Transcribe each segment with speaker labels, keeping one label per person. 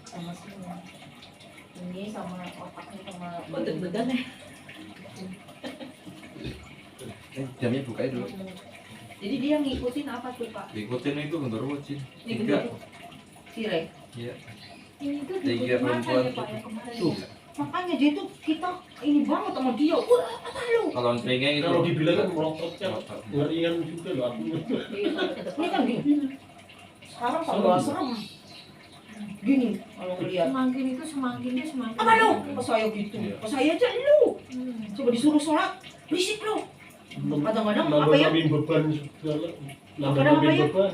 Speaker 1: Sama semua. Ini sama otaknya sama
Speaker 2: Betul-betul ya.
Speaker 3: Jamnya buka dulu.
Speaker 1: Jadi dia ngikutin apa tuh Pak?
Speaker 3: Ikutin itu genderuwo Cin.
Speaker 1: Di
Speaker 3: Tiga.
Speaker 1: Sirek.
Speaker 3: Iya.
Speaker 2: Ini tuh
Speaker 3: Tiga perempuan.
Speaker 2: ya Pak ya kemarin.
Speaker 3: Tuh.
Speaker 1: Makanya dia tuh kita ini banget sama dia. Wah, apa lu?
Speaker 3: Kalau cengeng itu.
Speaker 4: Kalau dibilang kan merototnya ngerian juga loh aku.
Speaker 1: Ini kan gini. Sekarang tambah serem. Gini kalau ngeliat.
Speaker 2: Semakin itu semakin dia semakin.
Speaker 1: Apa lu? Pas saya gitu. Pas saya aja lu. Coba disuruh sholat, berisik lu. Kadang-kadang apa ya?
Speaker 4: Nambahin beban segala.
Speaker 1: Kadang-kadang apa
Speaker 4: Nambahin
Speaker 1: ya?
Speaker 4: beban.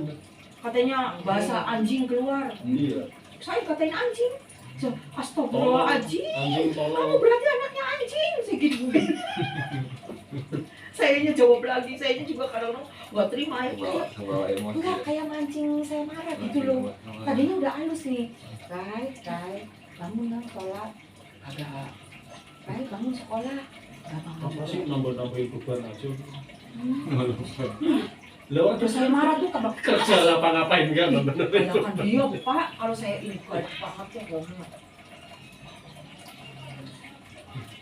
Speaker 1: Katanya bahasa anjing keluar.
Speaker 4: Iya.
Speaker 1: Saya katain anjing. Astagfirullahaladzim.
Speaker 4: Anjing
Speaker 1: Kamu
Speaker 4: tolong.
Speaker 1: berarti anaknya anjing. Saya gitu. Sayanya jawab lagi. Sayanya juga kadang-kadang nggak terima ya.
Speaker 3: Bawa emosi.
Speaker 1: Enggak kayak mancing saya marah gitu loh. Tadinya udah halus nih. Rai, kamu nang sholat. Agak. Rai, kamu sekolah.
Speaker 4: Apa sih nambah-nambahin beban aja.
Speaker 1: Waktu saya marah tuh kabak
Speaker 4: Kerja apa-ngapain kan nambah-nambahin
Speaker 1: kan dia Pak. Kalau saya ini banyak banget ya ngomong.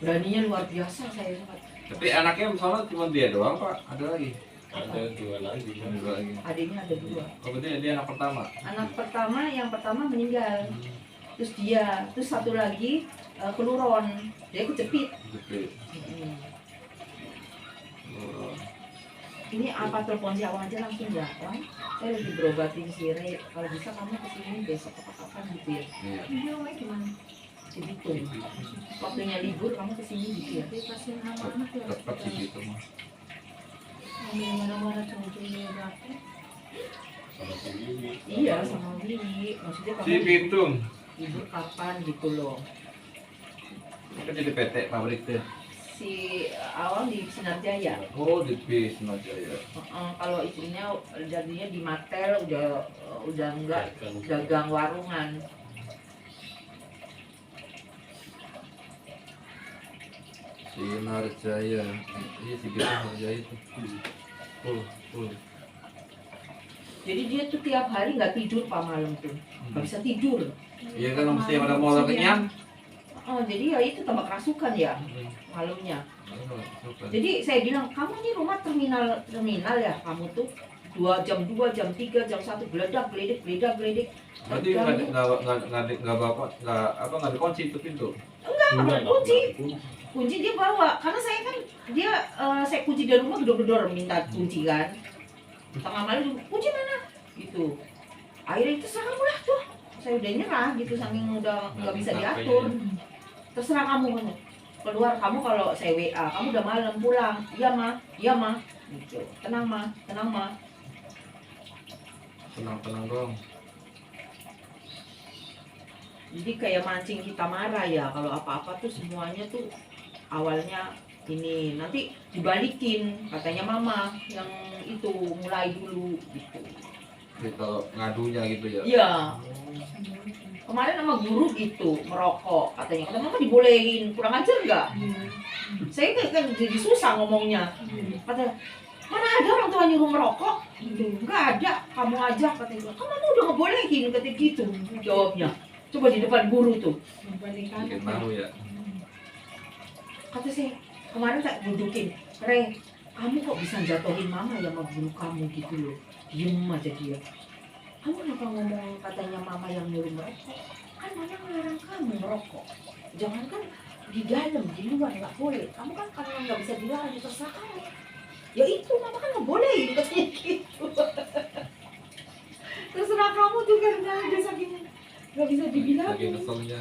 Speaker 1: Beraninya luar biasa saya Pak.
Speaker 3: Tapi anaknya misalnya cuma dia doang Pak, ada lagi.
Speaker 4: Ada dua lagi.
Speaker 3: Ada dua lagi.
Speaker 1: Adiknya ada 2.
Speaker 3: Oh berarti dia anak pertama.
Speaker 1: Anak pertama yang pertama meninggal. Terus dia, terus satu lagi keluron. Dia kejepit.
Speaker 3: Gede. Oh.
Speaker 1: Ini apa telepon si Awang aja langsung ya, Wang? Saya lagi berobatin si Ray. Kalau bisa kamu kesini besok apa kapan gitu ya?
Speaker 3: Iya.
Speaker 2: Dia omnya gimana?
Speaker 1: Gitu. Waktunya libur kamu kesini gitu ya?
Speaker 2: Dia kasih nama anak ya.
Speaker 3: Tetap sih gitu mah.
Speaker 2: Ambil mana-mana cowok-cowoknya berapa?
Speaker 4: Sama sendiri.
Speaker 1: Iya sama Willy. Maksudnya
Speaker 3: Si
Speaker 1: kamu
Speaker 3: Pitung.
Speaker 1: libur kapan gitu loh?
Speaker 3: Kan jadi PT pabrik tuh.
Speaker 1: Si Awang di Sinar Jaya.
Speaker 3: Oh di bis aja ya.
Speaker 1: Kalau istrinya jadinya di Matel udah enggak dagang warungan.
Speaker 3: Sinar Jaya. Iya si Pitung Jaya itu. Full.
Speaker 1: Jadi dia tuh tiap hari nggak tidur Pak malam tuh, nggak bisa tidur.
Speaker 3: Iya kan mesti pada mau kenyang.
Speaker 1: Oh jadi ya itu tambah kerasukan ya malamnya. Jadi saya bilang kamu ini rumah terminal ya kamu tuh 2 jam 3 jam 1 geledak.
Speaker 3: Berarti nggak bapak nggak dikunci itu pintu.
Speaker 1: Enggak kunci dia bawa karena saya kan dia saya kunci dari rumah gedor-gedor minta kunci kan. Tengah malam kunci mana gitu. Akhirnya itu serah kamu lah tuh. Saya udah nyerah gitu saking udah nggak bisa diatur. Terserah kamu kan. Keluar kamu kalau saya WA, kamu udah malam pulang. Iya mah. Gitu. Tenang mah.
Speaker 3: Tenang dong.
Speaker 1: Jadi kayak mancing kita marah ya kalau apa-apa tuh semuanya tuh awalnya ini nanti dibalikin katanya mama yang itu mulai dulu gitu.
Speaker 3: Jadi kalau ngadunya gitu ya.
Speaker 1: Iya. Kemarin sama guru itu merokok katanya. Kata mama dibolehin, kurang ajar nggak? Saya kan jadi susah ngomongnya. Kata mana ada orang tua nyuruh merokok? Nggak ada, kamu aja katanya. Kan mama udah ngebolehin katanya gitu jawabnya. Coba di depan guru tuh.
Speaker 3: Bikin malu ya.
Speaker 1: Kata saya kemarin tak dudukin, Re, kamu kok bisa jatuhin mama ya sama guru kamu gitu loh. Diem aja dia. Kamu kenapa ngomong katanya mama yang nyuruh merokok? Kan mama ngelarang kamu merokok. Jangankan di dalam, di luar nggak boleh. Kamu kan karena nggak bisa dilarang, terserah kamu. Ya itu, mama kan nggak bolehin katanya gitu. Terserah kamu tuh karena ada saking nggak bisa dibilangin.
Speaker 3: Lagi keselnya.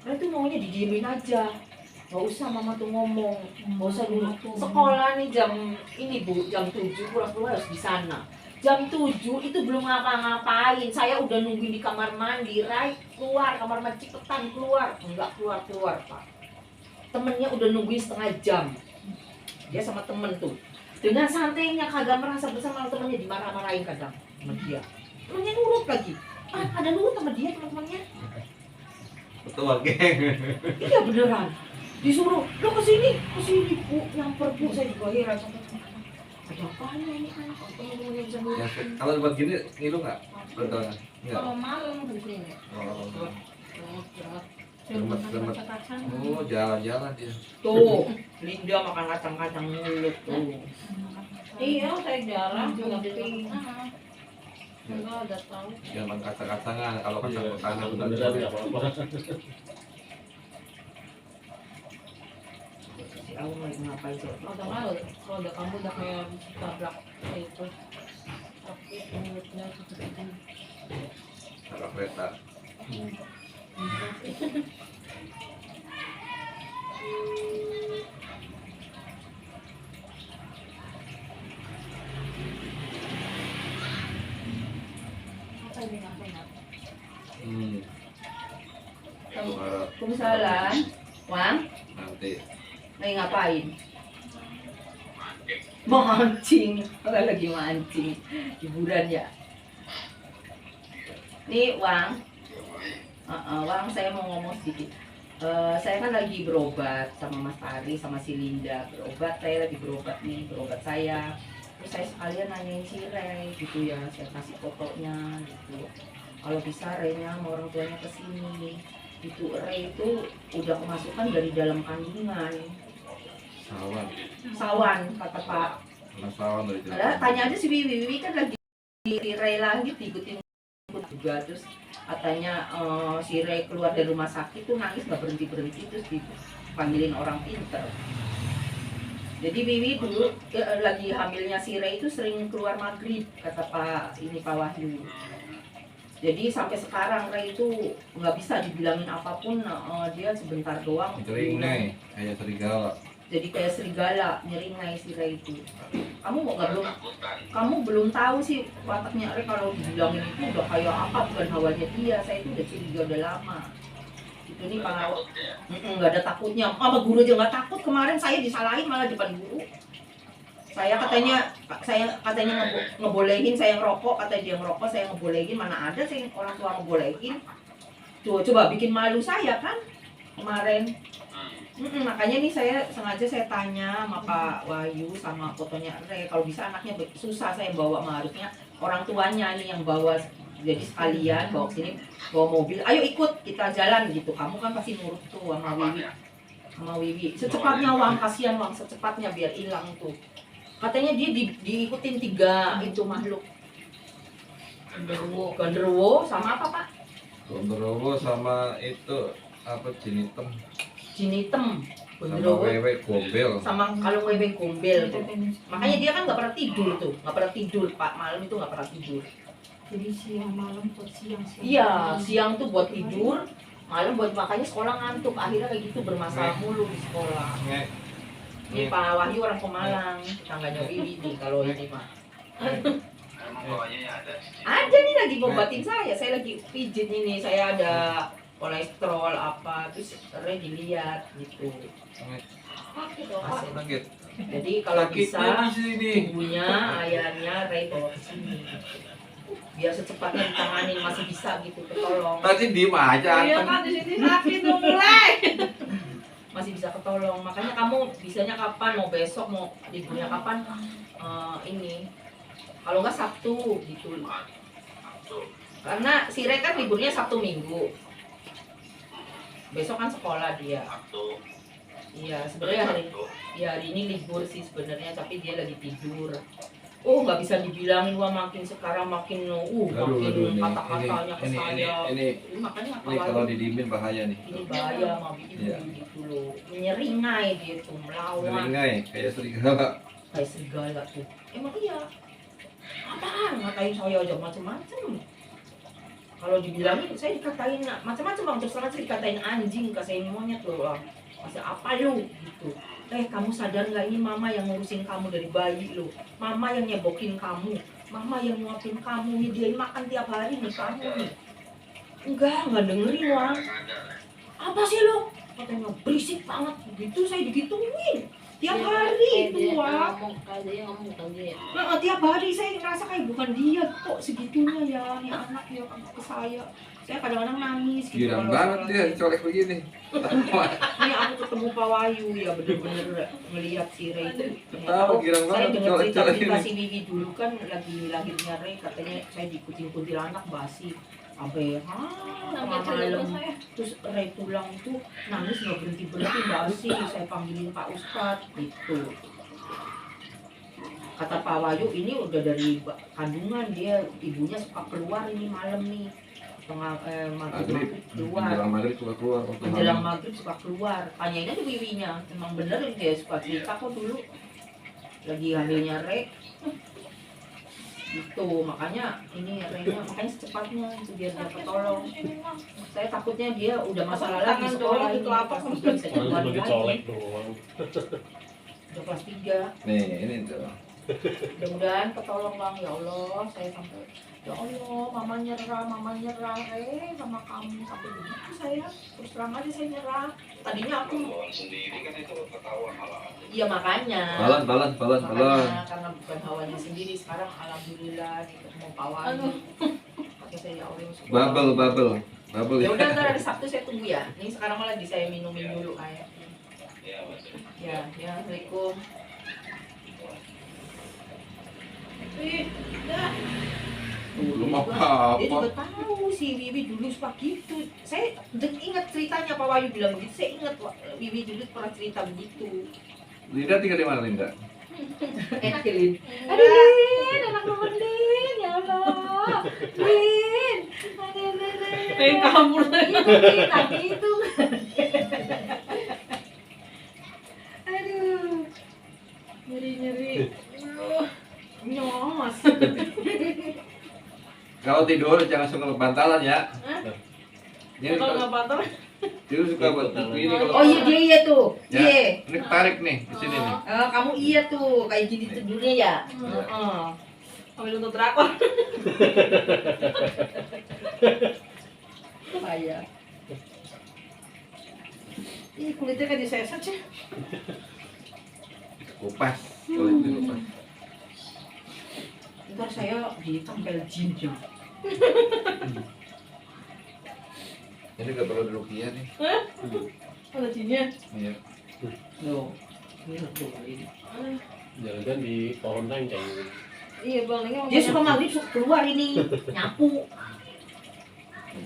Speaker 1: Nah itu maunya didiemin aja, nggak usah mama tuh ngomong, nggak usah dulu. Sekolah nih jam ini bu, jam 7 pulang harus di sana. Jam 7 itu belum ngapa-ngapain, saya udah nungguin di kamar mandi, Rai keluar, kamar mandi cepetan keluar, enggak keluar Pak. Temennya udah nungguin setengah jam, dia sama temen tuh, dengan santainya kagak merasa bersama temennya dimarah-marahin kadang sama dia. Temennya nurut lagi, ada nurut sama dia teman-temannya.
Speaker 3: Betul geng.
Speaker 1: Iya beneran. Disuruh, lo kesini bu, nyamper bu, saya juga heran sampai ada apanya ini kan, temen-temen yang bisa
Speaker 3: Kalau buat gini ngilu nggak? Bentar nggak?
Speaker 1: Kalau malam begini.
Speaker 3: Oh,
Speaker 2: Lemes,
Speaker 3: lemes.
Speaker 2: kacang.
Speaker 3: oh jalan-jalan dia.
Speaker 1: Tuh, Linda makan kacang-kacang mulut tuh. Iya, saya jarang tapi enggak ada tahu.
Speaker 3: Jangan kacang-kacangan. Kalau
Speaker 4: Iya,
Speaker 3: kacang-kacangan udah
Speaker 4: beneran nggak apa-apa.
Speaker 1: Si aku lagi ngapain sih?
Speaker 2: Kalau udah kamu udah kayak tabrak itu. Tapi mulutnya seperti
Speaker 3: Kalau kereta.
Speaker 2: apa ini ngapain?
Speaker 3: Hmm. Harap
Speaker 1: Waalaikumsalam. Wang,
Speaker 3: nanti.
Speaker 1: lagi ngapain? Mancing. Lagi mancing. Hiburan ya. Nih, Wang. Wang, saya mau ngomong sedikit. Saya kan lagi berobat sama Mas Tari, sama si Linda. Saya lagi berobat nih, berobat saya. Terus saya sekalian nanyain si Ray gitu ya, saya kasih fotonya gitu. Kalau bisa Raynya sama orang tuanya kesini. Itu Ray itu udah kemasukan dari dalam kandungan.
Speaker 3: Sawan.
Speaker 1: Sawan, kata Pak.
Speaker 3: Karena sawan dari
Speaker 1: Ada tanya aja si Wiwi kan lagi di Ray lagi diikutin juga, terus katanya si Ray keluar dari rumah sakit tuh nangis nggak berhenti terus dipanggilin orang pinter. Jadi Wiwi dulu lagi hamilnya si Ray itu sering keluar maghrib, kata Pak Wahyu. Jadi sampai sekarang Ray itu nggak bisa dibilangin apapun, dia sebentar doang.
Speaker 3: Nyeringai kayak serigala.
Speaker 1: Jadi kayak serigala nyeringai si Ray itu. Kamu belum tahu sih wataknya Ray, kalau dibilangin itu udah kayak apa, bukan hawanya dia. Saya itu udah curiga udah lama. Itu nih Pak, nggak ada takutnya. Sama guru aja nggak takut. Kemarin saya disalahin malah depan guru. Saya katanya ngebolehin saya ngerokok, kata dia ngerokok, saya ngebolehin, mana ada sih orang tua ngebolehin. Coba bikin malu saya kan kemarin. Makanya nih saya sengaja tanya sama Pak Wahyu sama fotonya Ray, kalau bisa anaknya susah saya bawa, harusnya orang tuanya nih yang bawa. Jadi sekalian bawa sini, bawa mobil, ayo ikut kita jalan gitu. Kamu kan pasti nurut tuh sama Wiwi. Secepatnya Wang, kasihan Wang, secepatnya biar hilang tuh. Katanya dia diikutin 3 itu makhluk. Genderuwo sama apa Pak?
Speaker 3: Gondorowo sama itu apa jin hitam.
Speaker 1: Jin hitam.
Speaker 3: Sama
Speaker 1: Genderuwo
Speaker 3: wewe gombel.
Speaker 1: sama kalau wewe gombel tuh. Makanya dia kan nggak pernah tidur tuh, nggak pernah tidur Pak, malam itu nggak pernah tidur.
Speaker 2: Jadi siang malam buat siang.
Speaker 1: Iya, siang tuh buat tidur, malam buat makanya sekolah ngantuk. Akhirnya kayak gitu bermasalah mulu di sekolah. Ini Pak Wahyu orang Pemalang, tetangganya Wiwi nih kalau ini mah. Ada nih lagi ngobatin saya lagi pijit ini, saya ada kolesterol apa, terus Ray dilihat gitu.
Speaker 3: Sakit.
Speaker 1: Jadi kalau bisa
Speaker 3: di sini.
Speaker 1: ibunya, ayahnya Ray bawa ke sini. Biar secepatnya ditanganin, masih bisa gitu ketolong.
Speaker 3: Tadi diem aja.
Speaker 1: Iya kan di sini sakit tuh mulai. Masih bisa ketolong. Makanya kamu bisanya kapan? Mau besok, mau liburnya kapan? Ini. Kalau nggak Sabtu gitu. Karena si Ray kan liburnya Sabtu Minggu. Besok kan sekolah dia. Iya, sebenarnya hari ini libur sih sebenarnya, tapi dia lagi tidur. Oh, nggak bisa dibilangin, wah makin sekarang makin makin kata-katanya ke saya.
Speaker 3: Ini
Speaker 1: Makanya
Speaker 3: ini kalau didiemin bahaya nih.
Speaker 1: ini bahaya sama ibu
Speaker 3: Iya.
Speaker 1: gitu loh. Menyeringai dia tuh, melawan.
Speaker 3: Nyeringai kayak serigala.
Speaker 1: Kayak serigala tuh. Emang iya. Apaan ngatain saya aja macem-macem. Kalau dibilangin saya dikatain macam-macam bang, terus terang saya dikatain anjing, kasain monyet loh bang. Masa apa lu gitu. Kamu sadar nggak ini mama yang ngurusin kamu dari bayi lo, mama yang nyebokin kamu, mama yang nyuapin kamu, nyediain makan tiap hari nih kamu nih. Enggak dengerin Wang. Apa sih lo? Katanya berisik banget gitu, saya digituin tiap hari itu Wang.
Speaker 2: Dia ngomong tentang dia.
Speaker 1: Tiap hari saya ngerasa kayak bukan dia kok segitunya ya nih anak ya ke saya kadang-kadang nangis gitu
Speaker 3: Girang
Speaker 1: kalau
Speaker 3: banget
Speaker 1: saya
Speaker 3: dia
Speaker 1: lagi-
Speaker 3: colek begini.
Speaker 1: ini aku ketemu Pak Wahyu ya bener-bener melihat si Ray itu
Speaker 3: Ketawa girang
Speaker 1: saya
Speaker 3: banget
Speaker 1: dengar cerita
Speaker 3: colek-colek
Speaker 1: cerita
Speaker 3: ini.
Speaker 1: si Wiwi dulu kan lagi lahirnya Ray katanya saya diikutin kuntilanak basi sampai
Speaker 2: Sampai
Speaker 1: malam
Speaker 2: cerita saya.
Speaker 1: terus Ray pulang itu nangis nggak berhenti basi saya panggilin Pak Ustadz gitu kata Pak Wahyu ini udah dari kandungan dia ibunya suka keluar ini malam nih maghrib keluar
Speaker 3: Menjelang maghrib suka keluar. waktu
Speaker 1: menjelang
Speaker 3: malam.
Speaker 1: maghrib suka keluar tanyain aja wiwinya emang bener dia suka cerita kok dulu lagi hamilnya Re gitu makanya ini Renya makanya secepatnya itu biar dapat tolong saya takutnya dia udah masalah lagi
Speaker 2: Tangan
Speaker 1: sekolah
Speaker 2: doang
Speaker 1: ini
Speaker 2: di telapak
Speaker 1: kelas 3 bisa
Speaker 4: Orang cuma
Speaker 1: kembali
Speaker 4: dicolek
Speaker 1: lagi
Speaker 4: doang.
Speaker 1: udah kelas 3
Speaker 3: Nih, ini tuh.
Speaker 1: mudah-mudahan ketolong bang ya Allah saya sampai ya Allah mama nyerah sama kamu sampai begitu saya terus terang aja saya nyerah tadinya aku iya makanya makanya karena bukan hawanya sendiri sekarang alhamdulillah ketemu Pak Wahyu kata saya ya Allah syukur.
Speaker 3: Bubble.
Speaker 1: Ya udah ntar hari Sabtu saya tunggu ya ini sekarang malah lagi saya minumin dulu air ya assalamualaikum.
Speaker 3: Belum
Speaker 1: Dia
Speaker 3: apa-apa.
Speaker 1: juga tahu si Wiwi dulu suka gitu. Saya ingat ceritanya Pak Wahyu bilang begitu. Saya ingat Wiwi dulu pernah cerita begitu.
Speaker 3: Linda tinggal di mana Linda?
Speaker 1: Enak ya Lin? Aduh Lin, anak nuhun Lin, ya Allah. Lin,
Speaker 2: Kayak kabur lagi.
Speaker 1: Itu Lin, tadi itu. Aduh, nyeri. Nyos.
Speaker 3: Kalau tidur jangan suka bantalan ya. Ini
Speaker 2: Kalau nggak patah.
Speaker 3: dia suka buat ini kalau.
Speaker 1: Oh iya tuh.
Speaker 3: Ya,
Speaker 1: Iya.
Speaker 3: ini ketarik nih di sini nih.
Speaker 1: Kamu iya tuh, kayak gini tidurnya ya. Heeh.
Speaker 2: Ambil untuk drakor.
Speaker 1: Kayak. Ih, kulitnya kayak diseset sih.
Speaker 3: Kupas. Kalau itu kupas.
Speaker 1: Ntar saya ditempel jinnya.
Speaker 3: Ini gak perlu dirukiah nih.
Speaker 2: Ada jinnya.
Speaker 3: Iya.
Speaker 1: Loh, ini tuh ini.
Speaker 4: Jangan-jangan di pohon tengkeng.
Speaker 2: Iya bang, ini
Speaker 1: Dia suka maghrib suka keluar ini nyapu.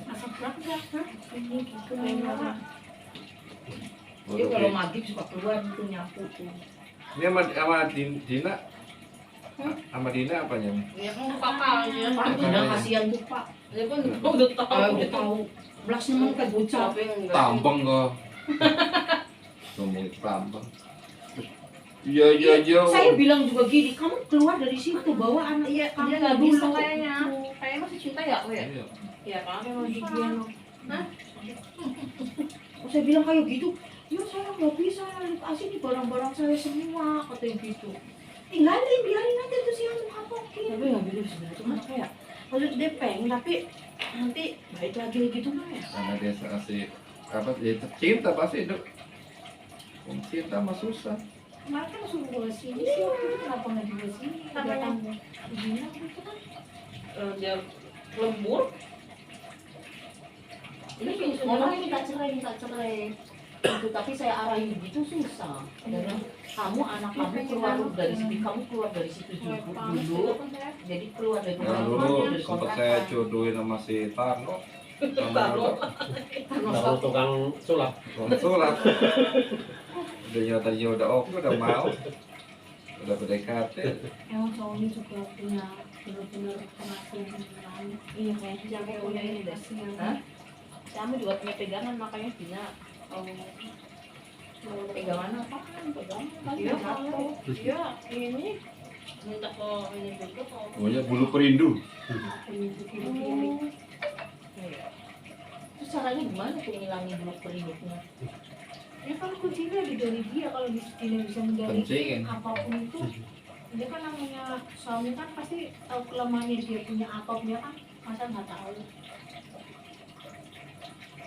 Speaker 2: asap berapa? Ini gitu.
Speaker 1: Dia kalau maghrib suka keluar itu nyapu tuh.
Speaker 3: Ini sama Dina. Sama Dina apanya nih?
Speaker 2: Ya kan papanya.
Speaker 1: Pak, Dina kasihan tuh Pak.
Speaker 2: Ya kan udah tahu.
Speaker 1: Udah tahu. Belasnya emang kayak bocah.
Speaker 2: Tapi enggak.
Speaker 3: Tampang kok. Ngomongin tampang. Iya.
Speaker 1: Saya bilang juga gini, kamu keluar dari situ bawa anak
Speaker 2: Iya,
Speaker 1: kamu
Speaker 2: dia nggak bisa
Speaker 1: dulu.
Speaker 2: kayaknya. Kayaknya masih cinta ya aku ya.
Speaker 3: Iya.
Speaker 2: Iya kan?
Speaker 1: Emang digendong.
Speaker 2: Hah?
Speaker 1: Saya bilang kayak gitu, ya saya nggak bisa, asli ini barang-barang saya semua, katanya gitu. Tinggalin, biarin aja tuh si anu kapokin. Tapi nggak bisa sebenarnya tuh anak kayak, maksud dia pengen tapi nanti balik lagi gitu mah ya.
Speaker 3: Karena dia kasih apa? Dia cinta pasti itu. Cinta mah susah.
Speaker 1: Kemarin kan suruh gue sini sih, waktu itu kenapa nggak juga sini?
Speaker 2: Namanya?
Speaker 1: Begini gitu kan.
Speaker 2: Dia lembur.
Speaker 1: Ini ngomongnya minta cerai. Itu, tapi saya arahin begitu susah. Karena kamu anak kamu keluar dari situ, kamu keluar dari situ dulu. Jadi keluar dari
Speaker 3: Nah,
Speaker 1: rumah
Speaker 3: dulu
Speaker 1: dari
Speaker 3: sempat
Speaker 1: kontrakan.
Speaker 3: saya jodohin sama si Tarno.
Speaker 2: Tarno.
Speaker 4: Taruh tukang sulap.
Speaker 3: Konsulat. Tadinya udah oke, udah mau. Udah PDKT.
Speaker 5: Emang cowoknya juga punya benar-benar pengertian lain. Iya kayaknya
Speaker 2: Sampai punya ini deh.
Speaker 1: Hah?
Speaker 2: Kamu juga punya pegangan makanya Dina.
Speaker 1: Pegangan apa kan? Pegangan kan?
Speaker 2: Iya,
Speaker 1: jatuh.
Speaker 2: iya ini minta ke ini juga kok.
Speaker 3: Pokoknya bulu perindu.
Speaker 2: Iya.
Speaker 1: Terus caranya gimana tuh ngilangin blok perindunya?
Speaker 5: ya kan kuncinya ada dari dia kalau tidak bisa menjalani
Speaker 3: Kencingin.
Speaker 5: apapun itu dia kan namanya suami kan pasti tahu kelemahannya dia punya apa punya kan masa nggak tahu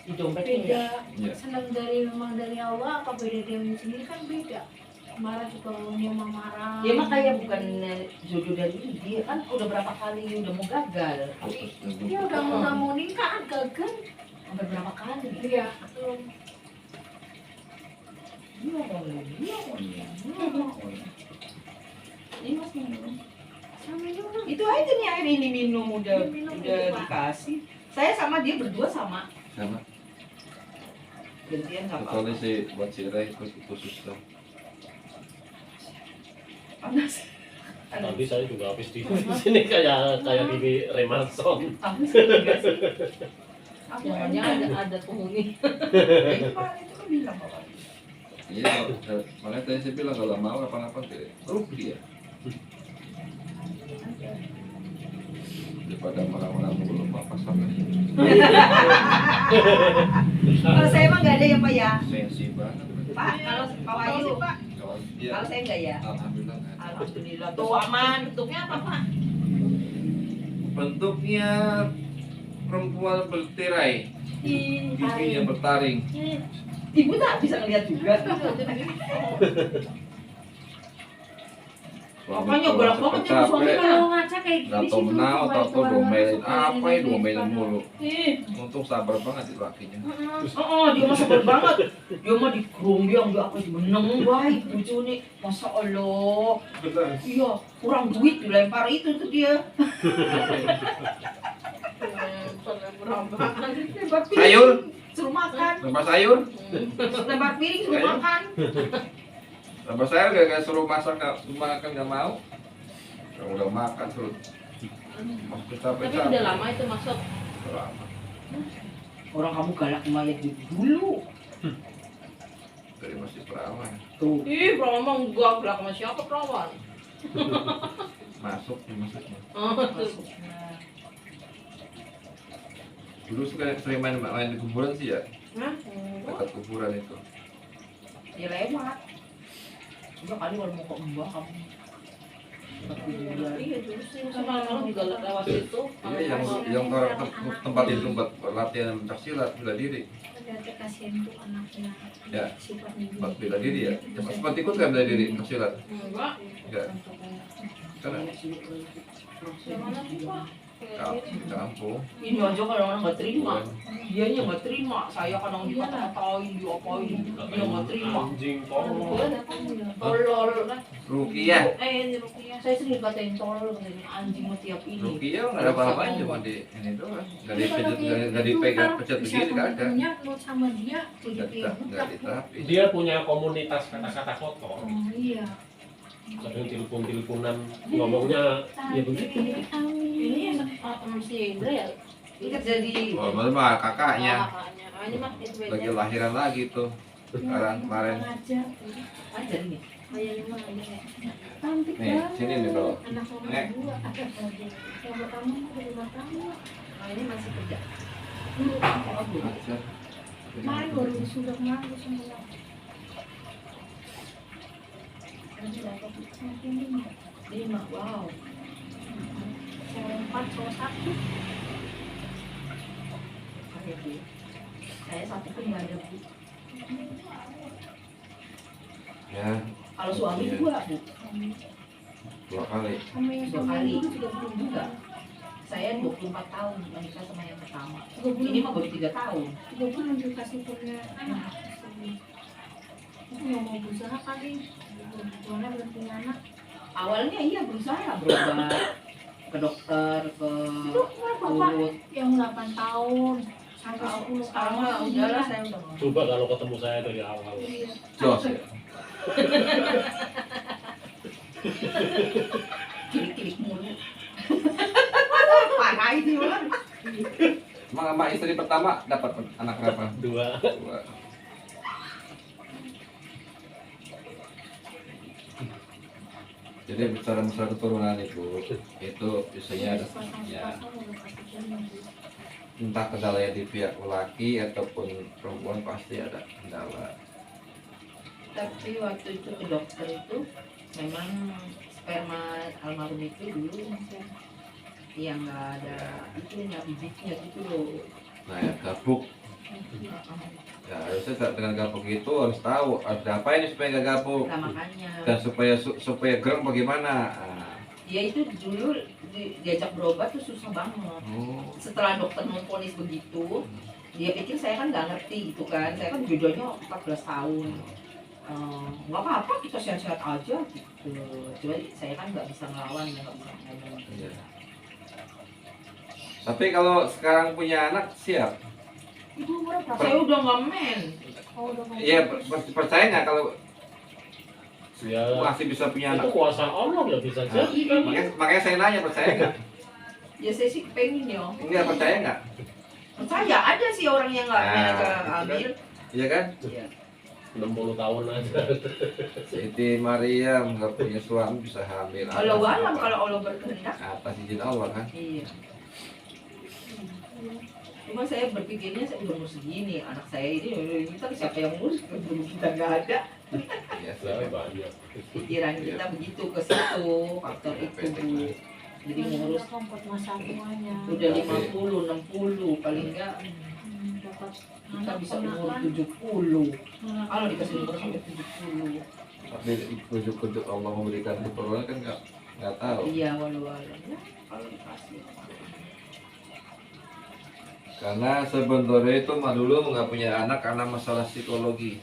Speaker 1: Di dompetnya ya?
Speaker 5: beda
Speaker 3: Iya.
Speaker 5: senang dari memang dari Allah apa beda dia sendiri kan beda marah juga dia mah marah.
Speaker 1: Dia mah kayak bukan jodoh dari dia kan udah berapa kali udah mau gagal. Tapi
Speaker 5: Dia udah mau nikah gagal.
Speaker 1: udah berapa kali?
Speaker 5: Iya.
Speaker 1: Ini mas minum.
Speaker 5: Sama juga.
Speaker 1: Itu aja nih air ini minum udah
Speaker 5: Minum
Speaker 1: udah
Speaker 5: itu, Pak.
Speaker 1: dikasih. Saya sama dia berdua sama.
Speaker 3: Sama.
Speaker 1: Gantian nggak apa-apa.
Speaker 3: Soalnya sih buat si Ray itu susah.
Speaker 1: Panas.
Speaker 4: Tadi saya juga habis di sini kayak di Remanson.
Speaker 1: Panas juga sih.
Speaker 2: Jangannya ada penghuni.
Speaker 1: Itu kan bilang Bapak.
Speaker 3: Iya, makanya tadi saya bilang kalau mau apa-apa rugi ya. Daripada orang-orang belum apa sama
Speaker 1: Kalau saya mah nggak ada ya Pak ya.
Speaker 3: sensi banget.
Speaker 1: Pak, kalau Pak Wahyu,
Speaker 3: Kalau dia
Speaker 1: kalau saya nggak ya.
Speaker 3: alhamdulillah nggak ada.
Speaker 1: Alhamdulillah. Tuh aman. Bentuknya apa Pak?
Speaker 3: Bentuknya perempuan bertirai, giginya bertaring.
Speaker 1: Ibu tak bisa ngeliat juga. Makanya galak banget ya suami
Speaker 3: capek,
Speaker 5: Kalau ngaca kayak gini
Speaker 3: nggak
Speaker 5: sih
Speaker 3: tahu
Speaker 5: tuh,
Speaker 3: menau,
Speaker 5: supaya
Speaker 3: tahu
Speaker 5: keluar
Speaker 3: domelin
Speaker 5: masuk
Speaker 3: apa ya
Speaker 5: kayak
Speaker 3: domelin
Speaker 5: gini.
Speaker 3: mulu.
Speaker 1: Ih,
Speaker 3: Untung sabar banget itu lakinya.
Speaker 1: oh, dia mah sabar banget. Dia mah dikerumbiang, dia apa meneng baik lucu nih. Masya Allah.
Speaker 3: Benar.
Speaker 1: Iya, kurang duit dilempar itu tuh dia. Lempar piring,
Speaker 3: Sayur,
Speaker 1: suruh makan.
Speaker 3: lempar sayur,
Speaker 1: Lempar piring suruh
Speaker 3: Sayur.
Speaker 1: makan.
Speaker 3: lempar sayur gak suruh masak, nggak makan nggak mau. Kalau udah makan suruh masuk
Speaker 2: Tapi
Speaker 3: capek-capek.
Speaker 2: udah lama itu masuk.
Speaker 3: Udah lama.
Speaker 1: Orang kamu galak mayat dulu.
Speaker 3: Dari masih perawan.
Speaker 1: Tuh.
Speaker 2: Ih, perawan mah enggak gelak sama siapa perawan.
Speaker 3: Masuk nih maksudnya.
Speaker 2: Oh, tuh.
Speaker 1: Masuknya.
Speaker 3: Dulu sering main di kuburan sih ya,
Speaker 2: Hah?
Speaker 3: dekat kuburan itu.
Speaker 1: Ya lewat. Udah kali kalau mau ke Mbak kamu.
Speaker 2: Iya, dulu sih malam-malam juga lewat situ.
Speaker 3: Iya, yang tempat itu buat latihan pencak silat, bela diri.
Speaker 5: Ada kasihan tuh anaknya.
Speaker 3: Ya.
Speaker 5: Sifatnya gitu.
Speaker 3: Buat bela diri ya. Sempat ikut kan bela diri pencak silat?
Speaker 2: Enggak.
Speaker 3: Enggak. Karena
Speaker 2: Yang mana sih, Pak?
Speaker 3: kampung.
Speaker 1: Ini aja kalau orang nggak terima, dianya nggak terima. Saya kadang dikata-katain, diapain, dia nggak terima.
Speaker 4: Anjing tolong.
Speaker 1: Tolol kan?
Speaker 3: Rukiah.
Speaker 1: Ini Rukiah. Saya sering dikatain tolol, katanya anjing mau tiap ini.
Speaker 3: Rukiah nggak ada apa-apaan, cuma di ini doang. Nggak dipecat, nggak dipegang pecat begini kagak.
Speaker 5: Menurut sama dia
Speaker 3: Nggak
Speaker 5: jadi
Speaker 3: diterapi.
Speaker 4: Dia punya komunitas kata-kata kotor.
Speaker 5: Oh iya.
Speaker 4: Kadang telepon-teleponan ngomongnya ya begitu.
Speaker 2: Ini si Indra ya?
Speaker 1: Ini jadi
Speaker 3: Oh, malah mah kakaknya
Speaker 2: Kakaknya. Ah, ini mah itu
Speaker 3: lagi
Speaker 2: beda.
Speaker 3: lahiran lagi tuh. Sekarang kemarin.
Speaker 5: Ajar.
Speaker 1: aja nih.
Speaker 2: Kayaknya mah ada.
Speaker 5: Cantik
Speaker 3: Nih,
Speaker 5: banget.
Speaker 3: sini nih kalau.
Speaker 5: Anak nomor
Speaker 3: Nek.
Speaker 5: 2. Yang pertama dari rumah kamu.
Speaker 1: Nah, ini masih kerja.
Speaker 3: Ajar.
Speaker 5: Kemarin baru sudah kemarin semua. Ini dapat makin 5.
Speaker 1: 5, wow.
Speaker 5: Cewek 4, cowok 1.
Speaker 1: Oke, Bu. Saya satu pun nggak ada, Bu.
Speaker 3: Ya,
Speaker 1: Kalau suami 2, Bu.
Speaker 3: 2 kali.
Speaker 5: Sama yang
Speaker 1: 2
Speaker 5: sama
Speaker 1: kali.
Speaker 5: yang dulu juga belum juga.
Speaker 1: Saya 24 tahun menikah sama yang pertama.
Speaker 5: 3 bulan.
Speaker 1: Ini mah baru 3 tahun.
Speaker 5: 3 bulan dikasih punya anak. Aku nggak mau berusaha kali. Gimana belum punya anak?
Speaker 1: Awalnya iya berusaha berobat ke dokter, ke
Speaker 5: Itu kenapa Pak?
Speaker 1: urut.
Speaker 5: Yang 8 tahun sampai 10
Speaker 1: Sekarang
Speaker 5: tahun.
Speaker 1: mah udahlah saya udah mau.
Speaker 4: Coba kalau ketemu saya dari awal.
Speaker 5: Iya.
Speaker 3: Jos ya.
Speaker 1: Kilik-kilik mulu. Parah itu orang.
Speaker 3: Emang sama istri pertama dapat anak berapa?
Speaker 4: 2.
Speaker 3: 2. Jadi bicara masalah keturunan itu biasanya ada ya, entah kendalanya di pihak laki ataupun perempuan pasti ada kendala.
Speaker 1: Tapi waktu itu ke dokter itu memang sperma almarhum itu dulu yang nggak ada itu nggak bibitnya gitu loh.
Speaker 3: Nah ya gabuk Ya harusnya dengan gabung itu harus tahu harus ngapain supaya nggak gabung
Speaker 1: Nah makanya.
Speaker 3: dan supaya gerem bagaimana.
Speaker 1: Dia itu dulu diajak berobat tuh susah banget.
Speaker 3: Oh.
Speaker 1: Setelah dokter memvonis begitu, dia pikir saya kan nggak ngerti gitu kan. Saya kan jodohnya 14 tahun. Nggak apa-apa kita sehat-sehat aja gitu. Cuma saya kan nggak bisa ngelawan, nggak bisa ngomong.
Speaker 3: Iya. Tapi kalau sekarang punya anak siap?
Speaker 5: Ibu berapa?
Speaker 1: Saya udah nggak men.
Speaker 5: Oh, udah mau
Speaker 3: Iya
Speaker 5: putus.
Speaker 3: percaya nggak kalau
Speaker 4: Ya,
Speaker 3: masih bisa punya
Speaker 4: itu
Speaker 3: anak?
Speaker 4: kuasa Allah ya bisa jadi kan.
Speaker 3: Makanya saya nanya percaya nggak?
Speaker 1: Ya saya sih pengen ya.
Speaker 3: Enggak percaya nggak?
Speaker 1: Percaya ada sih orang yang nggak
Speaker 3: Nah,
Speaker 1: manajer
Speaker 3: itu kan.
Speaker 1: hamil.
Speaker 3: Iya kan?
Speaker 1: Iya.
Speaker 4: 60 tahun aja.
Speaker 3: Siti Maryam nggak punya suami bisa hamil.
Speaker 1: Allah alam kalau Allah berkehendak.
Speaker 3: Atas izin Allah kan?
Speaker 1: Iya. Cuma saya berpikirnya saya udah umur segini, anak saya ini kita siapa yang ngurus kalau kita nggak ada.
Speaker 3: Iya
Speaker 4: Lebih banyak.
Speaker 1: Pikiran kita begitu ke situ, faktor itu Bu. Jadi ngurus
Speaker 5: Udah kompot masa tuanya.
Speaker 1: udah 50, 60 paling enggak
Speaker 5: Dapat
Speaker 1: kita
Speaker 5: anak
Speaker 1: bisa umur
Speaker 5: ponakan.
Speaker 1: 70.
Speaker 5: Anak
Speaker 1: Kalau dikasih umur sampai 70.
Speaker 3: Tapi ujuk-ujuk Allah memberikan keturunan kan nggak tahu.
Speaker 1: Iya walau ya kalau dikasih.
Speaker 3: Karena sebenarnya itu mah dulu nggak punya anak karena masalah psikologi.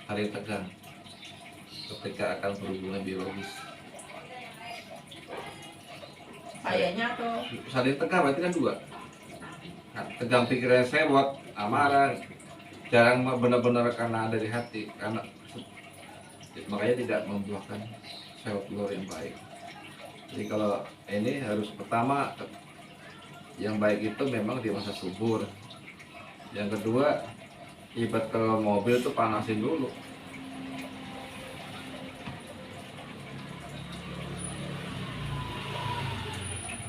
Speaker 3: Hari tegang ketika akan berhubungan biologis.
Speaker 1: Kayaknya tuh
Speaker 3: Saling tegang berarti kan dua. Nah, tegang pikiran saya buat amarah, jarang benar-benar karena ada di hati, karena makanya tidak membuahkan sel telur yang baik. Jadi kalau ini harus pertama yang baik itu memang di masa subur. Yang kedua, ibarat kalau mobil tuh panasin dulu.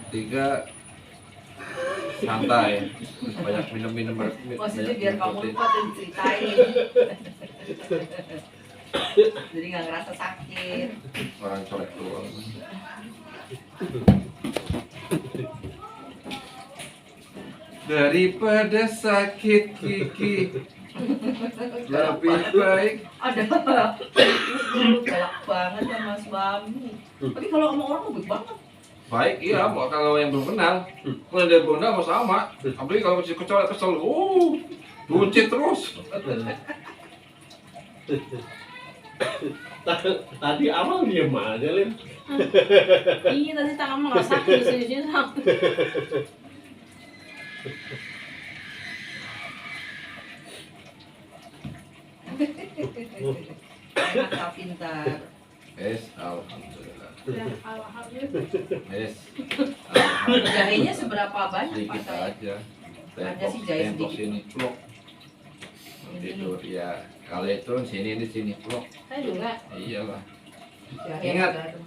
Speaker 3: Tiga, santai, banyak minum
Speaker 1: maksudnya biar kamu lupa tuh diceritain. Jadi nggak ngerasa sakit.
Speaker 3: orang colek doang. Daripada sakit gigi lebih baik.
Speaker 1: Ada galak banget ya Mas Bami. Tapi kalau sama orang baik banget.
Speaker 3: Baik iya, mau kalau yang belum kenal, kalau dia belum kenal mau sama. Apalagi kalau masih kesel, buncit terus.
Speaker 4: Tadi awal diem aja, Lin.
Speaker 2: Iya tadi tangan mah nggak sakit di sini sakit.
Speaker 1: Enak tak pintar.
Speaker 3: Yes, alhamdulillah.
Speaker 5: Ya, alhamdulillah.
Speaker 3: Yes.
Speaker 1: Jahenya seberapa banyak Pak
Speaker 3: Sedikit
Speaker 1: saya?
Speaker 3: aja.
Speaker 1: Ada sih jahe
Speaker 3: Tembok
Speaker 1: sedikit.
Speaker 3: sini plok. Itu ya. Kalau itu sini ini sini plok.
Speaker 2: Saya juga.
Speaker 3: Iyalah.
Speaker 1: Jahe
Speaker 3: Ingat.
Speaker 1: garam.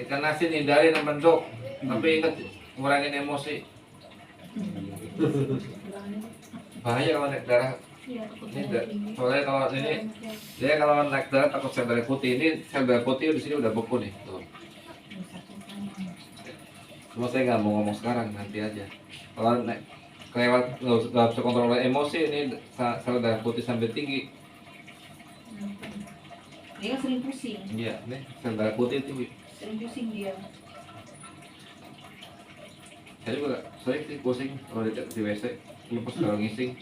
Speaker 3: Ikan asin hindarin yang bentuk. Tapi ingat ngurangin emosi. Bahaya kalau naik darah.
Speaker 5: Iya, takut
Speaker 3: Ini
Speaker 5: darah tinggi.
Speaker 3: soalnya kalau ini dia kalau naik darah takut sel darah putih. Ini sel darah putih di sini udah beku nih. Tuh. Cuma saya nggak mau ngomong sekarang, nanti aja. Kalau naik kelewat nggak bisa kontrol emosi, ini sel darah putih sampai tinggi.
Speaker 1: Dia kan sering pusing,
Speaker 3: Iya, nih sel darah putih tinggi.
Speaker 1: sering pusing dia.
Speaker 3: Saya juga sering sih pusing kalau di WC, lepas kalau ngising.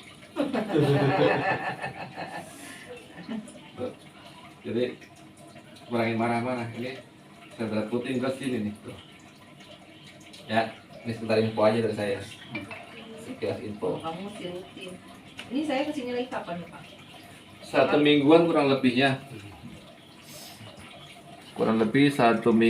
Speaker 3: Tuh. Jadi kurangin marah-marah. Ini sel darah putih enggak sini nih. Tuh. Ya, ini sebentar info aja dari saya. Sekilas info.
Speaker 1: Kamu mesti rutin. Ini saya kesini lagi kapan Pak?
Speaker 3: 1 mingguan kurang lebihnya. Kurang lebih 1 minggu.